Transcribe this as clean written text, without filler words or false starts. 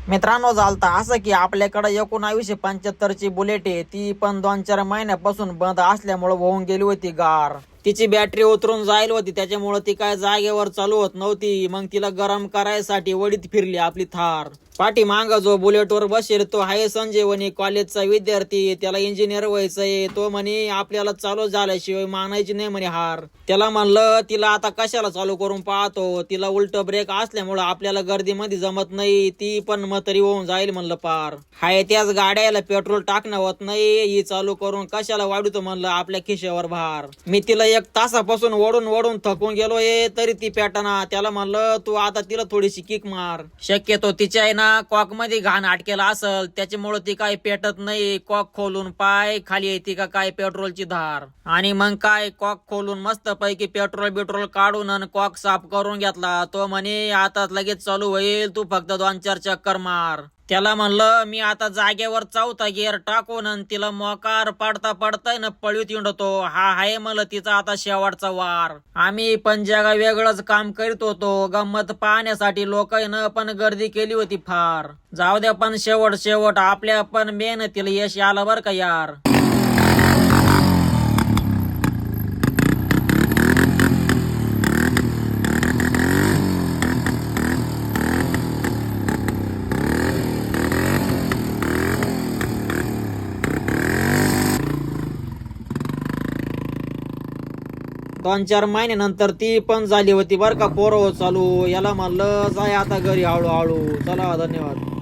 मित्रांनो, झालता असं की आपल्याकडे 1975 ची बुलेट आहे, ती पण 2-4 महिन्यापासून बंद असल्यामुळे होऊन गेली होती गार. तिची बॅटरी उतरून जाईल होती, त्याच्यामुळे ती काय जागेवर चालू होत नव्हती. मग तिला गरम करायसाठी वडीत फिरली आपली थार. पाठीमाग जो बुलेटवर बसेल तो आहे संजीवनी कॉलेजचा विद्यार्थी, त्याला इंजिनियर व्हायचंय. तो म्हणे आपल्याला चालू झाल्याशिवाय मानायची नाही म्हणे हार. त्याला म्हणलं तिला आता कशाला चालू करून पाहतो, तिला उलट ब्रेक असल्यामुळं आपल्याला गर्दीमध्ये जमत नाही, ती पण म्हातारी होऊन जाईल म्हणलं पार. हाय त्याच गाड्याला पेट्रोल टाकणं होत नाही, ही चालू करून कशाला वाढवतो म्हणलं आपल्या खिशावर भार. मी तिला 1 तासापासून ओढून ओढून थकून गेलोय, तरी ती पेटाना. त्याला म्हणलं तू आता तिला थोडीशी किक मार. शक्यतो तिच्या आहे ना कॉक मध्ये घाण अटकेला असल, त्याच्यामुळे ती काय पेटत नाही. कॉक खोलून पाय खाली येते का काय पेट्रोलची धार. आणि मग काय कॉक खोलून मस्त पैकी पेट्रोल काढून आणि कॉक साफ करून घेतला. तो म्हणे आता लगेच चालू होईल, तू फक्त 2-4 चक्कर मार. त्याला म्हणलं मी आता जागेवर 4था गिअर टाकून आणि तिला मोकार पडता पडताय ना पळवीत हिंडतो. हा आहे मला तिचा आता शेवटचा वार. आम्ही पण जगा वेगळंच काम करीत होतो. गंमत पाहण्यासाठी लोकांना पण गर्दी केली होती फार. जाऊ द्या, पण शेवट आपल्या पण मेहनतीला यश आलं बरं का यार. 2-4 महिन्यानंतर ती पण झाली होती बरं का पोरं चालू. याला म्हणलं जाय आता घरी हळूहळू. चला, धन्यवाद.